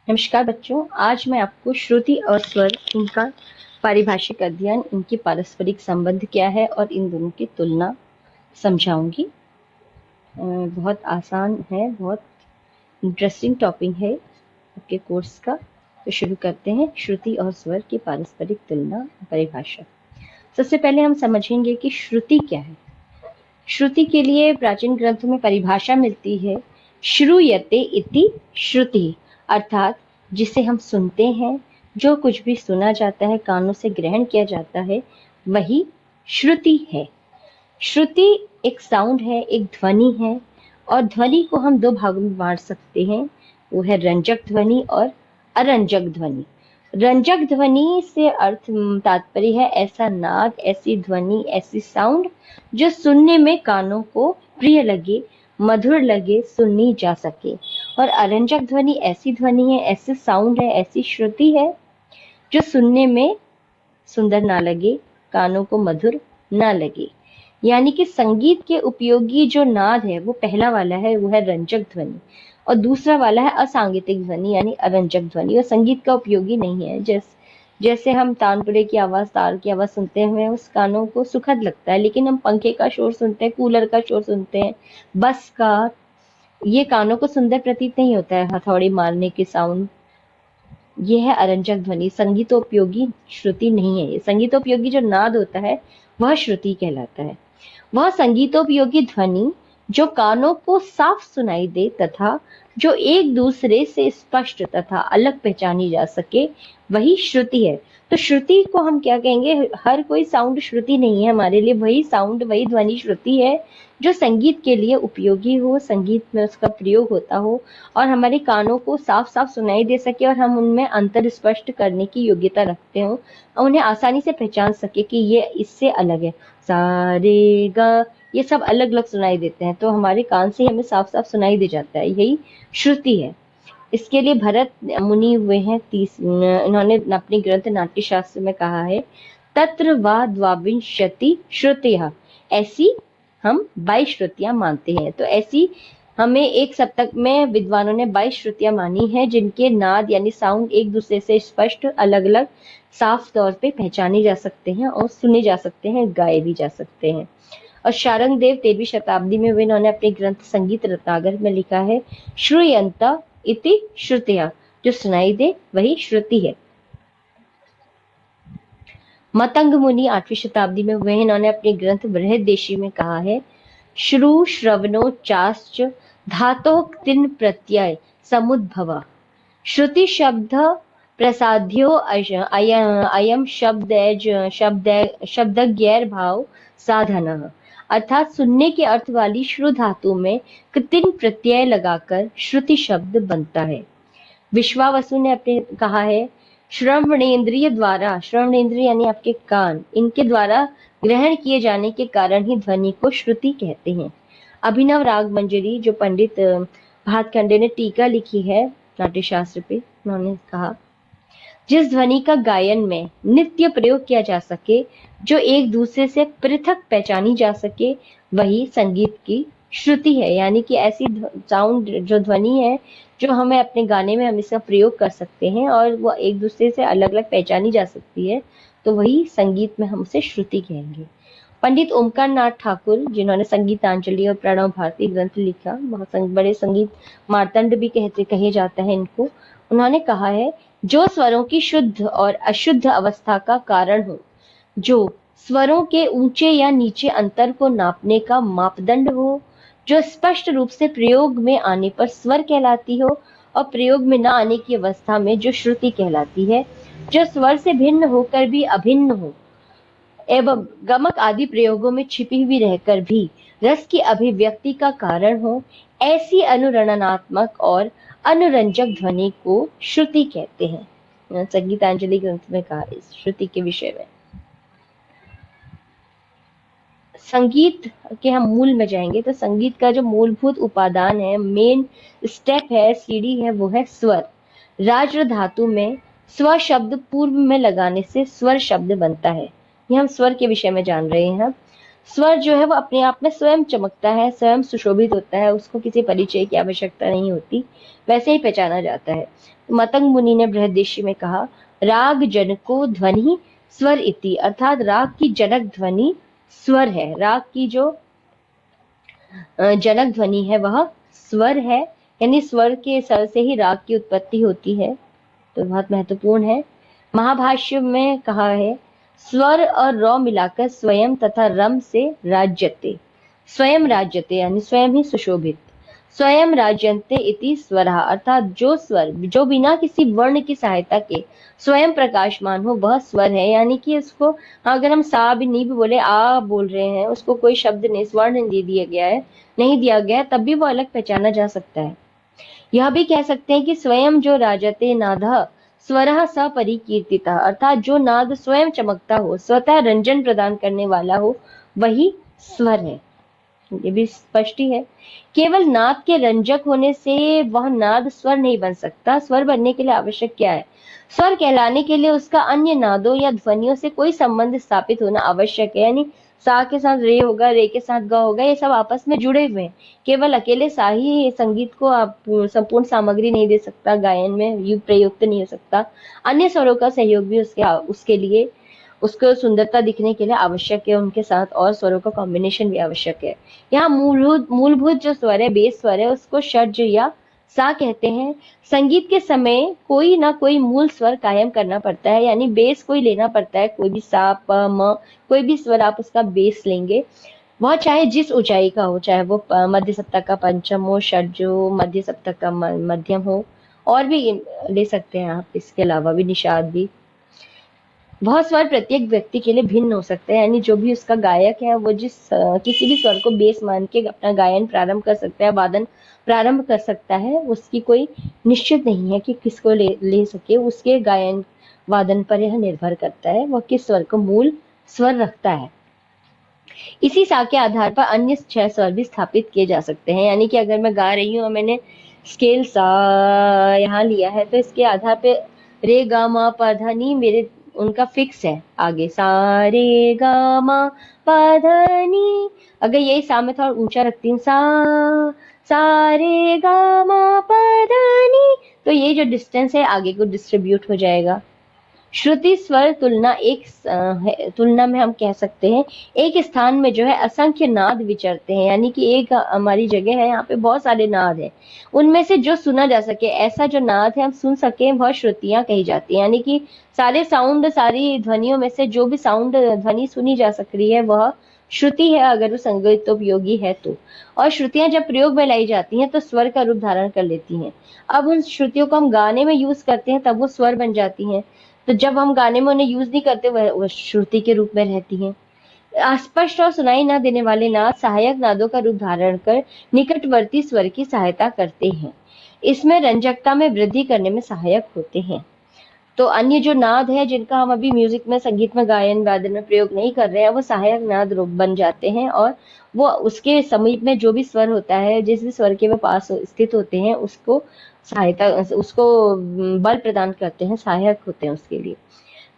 नमस्कार बच्चों, आज मैं आपको श्रुति और स्वर इनका पारिभाषिक अध्ययन, इनकी पारस्परिक संबंध क्या है और इन दोनों की तुलना समझाऊंगी। बहुत आसान है, बहुत इंटरेस्टिंग टॉपिक है आपके कोर्स का। तो शुरू करते हैं। श्रुति और स्वर की पारस्परिक तुलना, परिभाषा। सबसे पहले हम समझेंगे कि श्रुति क्या है। श्रुति के लिए प्राचीन ग्रंथों में परिभाषा मिलती है, श्रूयते इति श्रुति, अर्थात जिसे हम सुनते हैं, जो कुछ भी सुना जाता है, कानों से ग्रहण किया जाता है, वही श्रुति है। श्रुति एक साउंड है, एक ध्वनि है, और ध्वनि को हम दो भागों में बांट सकते हैं, वो है रंजक ध्वनि और अरंजक ध्वनि। रंजक ध्वनि से अर्थ तात्पर्य है ऐसा नाद, ऐसी ध्वनि, ऐसी साउंड जो सुनने में कानों को प्रिय लगे, मधुर लगे, सुननी जा सके। और अरंजक ध्वनि ऐसी ध्वनि है, ऐसी साउंड है, ऐसी श्रुति है जो सुनने में सुंदर ना लगे, कानों को मधुर ना लगे। यानी कि संगीत के उपयोगी जो नाद है वो पहला वाला है, वो है रंजक ध्वनि, और दूसरा वाला है असांगीतिक ध्वनि यानी अरंजक ध्वनि। वो संगीत का उपयोगी नहीं है। जैसे हम तानपुरे की आवाज, तार की आवाज सुनते हैं, उस कानों को सुखद लगता है, लेकिन हम पंखे का शोर सुनते हैं, कूलर का शोर सुनते हैं, बस का, ये कानों को सुंदर प्रतीत नहीं होता है। हथौड़ी मारने की साउंड, ये है अरंजक ध्वनि, संगीतोपयोगी श्रुति नहीं है। ये संगीतोपयोगी जो नाद होता है वह श्रुति कहलाता है। वह संगीतोपयोगी ध्वनि जो कानों को साफ सुनाई दे तथा जो एक दूसरे से स्पष्ट तथा अलग पहचानी जा सके, वही श्रुति है। तो श्रुति को हम क्या कहेंगे? हर कोई साउंड श्रुति नहीं है हमारे लिए। वही साउंड, वही ध्वनि श्रुति है जो संगीत के लिए उपयोगी हो, संगीत में उसका प्रयोग होता हो और हमारे कानों को साफ साफ सुनाई दे सके और हम उनमें अंतर स्पष्ट करने की योग्यता रखते हो और उन्हें आसानी से पहचान सके कि ये इससे अलग है। सारे गा, ये सब अलग अलग सुनाई देते हैं, तो हमारे कान से हमें साफ साफ सुनाई दे जाता है, यही श्रुति है। इसके लिए भरत मुनि हुए हैं, इन्होंने अपने ग्रंथ नाट्य शास्त्र में कहा है, तत्र वा द्वाविंशति श्रुतियाः, ऐसी हम 22 श्रुतियां मानते हैं। तो ऐसी हमें एक सप्तक में विद्वानों ने 22 श्रुतियां मानी है, जिनके नाद यानी साउंड एक दूसरे से स्पष्ट, अलग अलग, साफ तौर पे पहचाने जा सकते हैं और सुने जा सकते हैं, गाए भी जा सकते हैं। और शारंग देव 13वीं शताब्दी में हुए, इन्होंने अपने ग्रंथ संगीत रत्नाकर में लिखा है, श्रूयन्त इति श्रुतियाः, जो सुनाई दे वही श्रुति है। मतंग मुनि 8वीं शताब्दी में हुए हैं, इन्होंने अपने ग्रंथ बृहदेशी में कहा है, श्रु श्रवणो चाश्च धातोः तिन प्रत्यय समुद्भव, श्रुति शब्द प्रसाद्यो अयम शब्दज्ञेर भाव साधनः, अर्थात सुनने के अर्थ वाली श्रु धातु में कृतिन प्रत्यय लगाकर श्रुति शब्द बनता है। विश्वावसु ने अपने कहा है, श्रवणेन्द्रिय द्वारा, श्रवणेन्द्रिय यानी आपके कान, इनके द्वारा ग्रहण किए जाने के कारण ही ध्वनि को श्रुति कहते हैं। अभिनव राग मंजरी, जो पंडित भातखंडे ने टीका लिखी है नाट्य शास्त्र पे, उन्होंने कहा, जिस ध्वनि का गायन में नित्य प्रयोग किया जा सके, जो एक दूसरे से पृथक पहचानी जा सके, वही संगीत की श्रुति है। यानी कि ऐसी साउंड, जो ध्वनि है, जो हमें अपने गाने में हम इसका प्रयोग कर सकते हैं और वो एक दूसरे से अलग अलग पहचानी जा सकती है, तो वही संगीत में हम उसे श्रुति कहेंगे। पंडित ओमकार नाथ ठाकुर, जिन्होंने संगीतांजलि और प्रणव भारती ग्रंथ लिखा, बहुत बड़े संगीत मार्तंड भी कहे जाता है इनको, उन्होंने कहा है, जो स्वरों की शुद्ध और अशुद्ध अवस्था का कारण हो, जो स्वरों के ऊंचे या नीचे अंतर को नापने का मापदंड हो, जो स्पष्ट रूप से प्रयोग में आने पर स्वर कहलाती हो और प्रयोग में न आने की अवस्था में जो श्रुति कहलाती है, जो स्वर से भिन्न होकर भी अभिन्न हो एवं गमक आदि प्रयोगों में छिपी हुई रहकर भी रस की अभिव्यक्ति का कारण हो, ऐसी अनुरणनात्मक और अनुरंजक ध्वनि को श्रुति कहते हैं। संगीतांजलि ग्रंथ में कहा इस श्रुति के विषय में। संगीत के हम मूल में जाएंगे तो संगीत का जो मूलभूत उपादान है, मेन स्टेप है, सीढ़ी है, वो है स्वर। राज धातु में स्व शब्द पूर्व में लगाने से स्वर शब्द बनता है। ये हम स्वर के विषय में जान रहे हैं। स्वर जो है वो अपने आप में स्वयं चमकता है, स्वयं सुशोभित होता है, उसको किसी परिचय की आवश्यकता नहीं होती, वैसे ही पहचाना जाता है। मतंग मुनि ने बृहददेशी में कहा, राग जनको ध्वनि स्वर इति, अर्थात राग की जनक ध्वनि स्वर है। राग की जो जनक ध्वनि है वह स्वर है, यानी स्वर के स्वर से ही राग की उत्पत्ति होती है। तो बहुत महत्वपूर्ण है। महाभाष्य में कहा है, स्वर और रौ मिलाकर स्वयं तथा रम से राज्यते। स्वयं राज्यते यानी स्वयं ही सुशोभित। स्वयं राज्यन्ते इति स्वरः, अर्थात जो स्वर जो बिना किसी वर्ण की सहायता के स्वयं प्रकाशमान हो वह स्वर है। यानी कि उसको अगर हम सा भी नहीं भी बोले, आ बोल रहे हैं, उसको कोई शब्द नहीं, स्वर्ण नहीं दिया गया है, नहीं दिया गया है, तब भी वो अलग पहचाना जा सकता है। यह भी कह सकते हैं कि स्वयं जो राजते नादः स्वरः स परिकीर्तितः, अर्थात जो नाद स्वयं चमकता हो, स्वतः रंजन प्रदान करने वाला हो, वही स्वर है। ये भी स्पष्ट ही है। केवल नाद के रंजक होने से वह नाद स्वर नहीं बन सकता। स्वर बनने के लिए आवश्यक क्या है? स्वर कहलाने के लिए उसका अन्य नादों या ध्वनियों से कोई संबंध स्थापित होना आवश्यक है। यानी सा के साथ रे होगा, रे के साथ ग होगा, ये सब आपस में जुड़े हुए हैं। केवल अकेले सा ही संगीत को आप संपूर्ण सामग्री नहीं दे सकता, गायन में प्रयुक्त नहीं हो सकता। अन्य स्वरों का सहयोग भी उसके लिए उसको सुंदरता दिखने के लिए आवश्यक है, उनके साथ और स्वरों का कॉम्बिनेशन भी आवश्यक है। यहाँ मूलभूत जो स्वर है, बेस स्वर है, उसको षड्ज या सा कहते हैं। संगीत के समय कोई ना कोई मूल स्वर कायम करना पड़ता है, यानी बेस कोई लेना पड़ता है। कोई भी सा प म कोई भी स्वर आप उसका बेस लेंगे, वह चाहे जिस ऊंचाई का हो, चाहे वो मध्य सप्तक का पंचम हो, षड्ज हो, मध्य सप्तक का मध्यम हो, और भी ले सकते हैं आप, इसके अलावा भी निषाद भी। वह स्वर प्रत्येक व्यक्ति के लिए भिन्न हो सकता है, यानी जो भी उसका गायक है वो किसी भी स्वर को बेस मान के अपना गायन प्रारंभ कर सकता है, वादन प्रारंभ कर सकता है। उसकी कोई निश्चित नहीं है कि किसको ले सके, उसके गायन वादन पर यह निर्भर करता है, वह किस स्वर को मूल स्वर रखता है। इसी सा के आधार पर अन्य 6 स्वर भी स्थापित किए जा सकते हैं। यानी कि अगर मैं गा रही हूँ और मैंने स्केल सा यहाँ लिया है, तो इसके आधार पे रे गा मा पा धा नी मेरे उनका फिक्स है। आगे सा रे गा मा पा धा नी, अगर यही सा मैं थोड़ा ऊंचा रखती हूँ, सा रे गा मा पा धा नी, तो ये जो डिस्टेंस है आगे को डिस्ट्रीब्यूट हो जाएगा। श्रुति स्वर तुलना में हम कह सकते हैं एक स्थान में जो है असंख्य नाद विचरते हैं। यानी कि एक हमारी जगह है, यहाँ पे बहुत सारे नाद हैं, उनमें से जो सुना जा सके, ऐसा जो नाद है हम सुन सके, वह श्रुतियां कही जाती हैं। यानी कि सारे साउंड, सारी ध्वनियों में से जो भी साउंड ध्वनि सुनी जा सक रही है वह श्रुति है, अगर वो संगीतोपयोगी है तो। और श्रुतियां जब प्रयोग में लाई जाती हैं तो स्वर का रूप धारण कर लेती हैं। अब उन श्रुतियों को हम गाने में यूज करते हैं, तब वो स्वर बन जाती हैं। तो जब हम गाने में उन्हें यूज नहीं करते, वह श्रुति के रूप में रहती हैं। अस्पष्ट और सुनाई न देने वाले नाद सहायक नादों का रूप धारण कर निकटवर्ती स्वर की सहायता करते हैं। इसमें रंजकता में वृद्धि करने में सहायक होते हैं। तो अन्य जो नाद है जिनका हम अभी म्यूजिक में, संगीत में, गायन वादन में प्रयोग नहीं कर रहे हैं, वो सहायक नाद बन जाते हैं, और वो उसके समीप में जो भी स्वर होता है, जिस भी स्वर के वो पास स्थित होते हैं, उसको बल प्रदान करते हैं, सहायक होते हैं उसके लिए।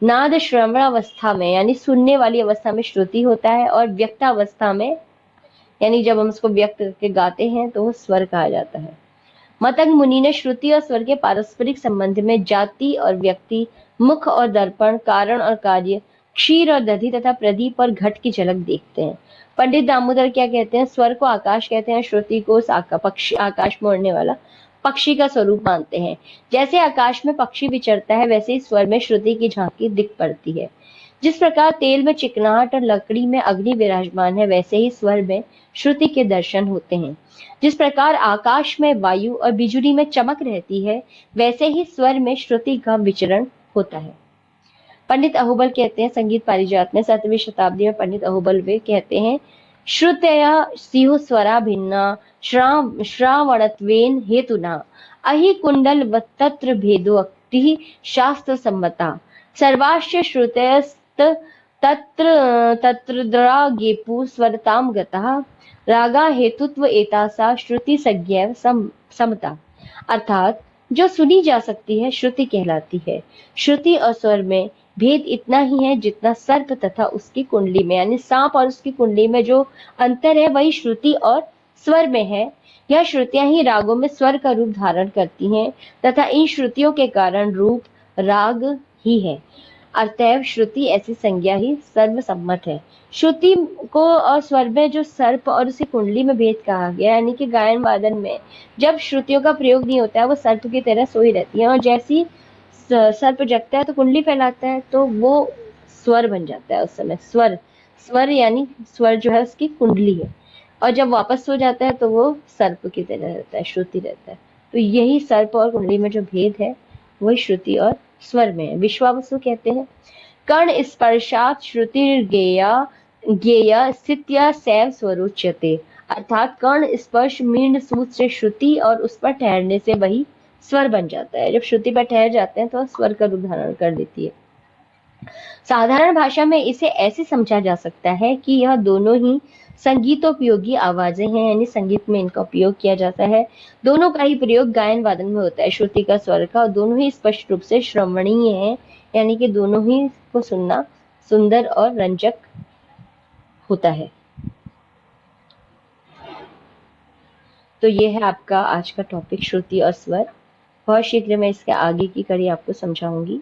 नाद श्रवणावस्था में यानी सुनने वाली अवस्था में श्रुति होता है, और व्यक्तावस्था में यानी जब हम उसको व्यक्त करके गाते हैं तो वो स्वर कहा जाता है। मतंग मुनि ने श्रुति और स्वर के पारस्परिक संबंध में जाति और व्यक्ति, मुख और दर्पण, कारण और कार्य, क्षीर और दधि तथा प्रदीप और घट की झलक देखते हैं। पंडित दामोदर क्या कहते हैं? स्वर को आकाश कहते हैं, श्रुति को आकाश में उड़ने वाला पक्षी का स्वरूप मानते हैं। जैसे आकाश में पक्षी विचरता है, वैसे ही स्वर में श्रुति की झांकी दिख पड़ती है। जिस प्रकार तेल में चिकनाहट और लकड़ी में अग्नि विराजमान है, वैसे ही स्वर में श्रुति के दर्शन होते हैं। जिस प्रकार आकाश में वायु और बिजुली में चमक रहती है, वैसे ही स्वर में श्रुति का विचरण होता है। पंडित अहोबल कहते हैं, संगीत पारिजात में 7वीं शताब्दी में पंडित अहोबल वे कहते हैं, श्रुतया स्युः स्वरा भिन्ना श्रावणत्वेन हेतुना अहि कुंडल वत्तत्र भेदोक्ति शास्त्र सम्मता सर्वाश्च श्रुतयस्त तत्र द्रागेपु स्वरताम गतः रागा हेतुत्व एतासा श्रुति संज्ञैव समता। अर्थात जो सुनी जा सकती है श्रुति कहलाती है। श्रुति और स्वर में भेद इतना ही है जितना सर्प तथा उसकी कुंडली में, यानी सांप और उसकी कुंडली में जो अंतर है, वही श्रुति और स्वर में है। यह श्रुतियां ही रागों में स्वर का रूप धारण करती हैं तथा इन श्रुतियों के कारण रूप राग ही है। अतएव श्रुति ऐसी संज्ञा ही सर्वसम्मत है। श्रुति को और स्वर में जो सर्प और उसी कुंडली में भेद कहा गया, यानी कि गायन वादन में जब श्रुतियों का प्रयोग नहीं होता है वो सर्प की तरह सोई रहती है, और जैसी सर्प जगता है तो कुंडली फैलाता है तो वो स्वर बन जाता है। उस समय स्वर, स्वर यानी स्वर जो है उसकी कुंडली है, और जब वापस सो जाता है तो वो सर्प की तरह रहता है, श्रुति रहता है। तो यही सर्प और कुंडली में जो भेद है वही श्रुति और स्वर में है। विश्वावसु कहते हैं कर्ण स्पर्शात श्रुतिर्गेया गेया स्थित्या सैव स्वरोच्यते, अर्थात कर्ण स्पर्श मींड सूत से श्रुति और उस पर ठहरने से वही स्वर बन जाता है। जब श्रुति पर ठहर जाते हैं तो स्वर का रूप धारण कर लेती है। साधारण भाषा में इसे ऐसे समझा जा सकता है कि यह दोनों ही संगीतोपयोगी आवाजें हैं, यानी संगीत में इनका उपयोग किया जाता है। दोनों का ही प्रयोग गायन वादन में होता है, श्रुति का स्वर का, और दोनों ही स्पष्ट रूप से श्रवणीय है, यानी कि दोनों ही को सुनना सुंदर और रंजक होता है। तो ये है आपका आज का टॉपिक श्रुति और स्वर। बहुत शीघ्र मैं इसके आगे की कड़ी आपको समझाऊंगी।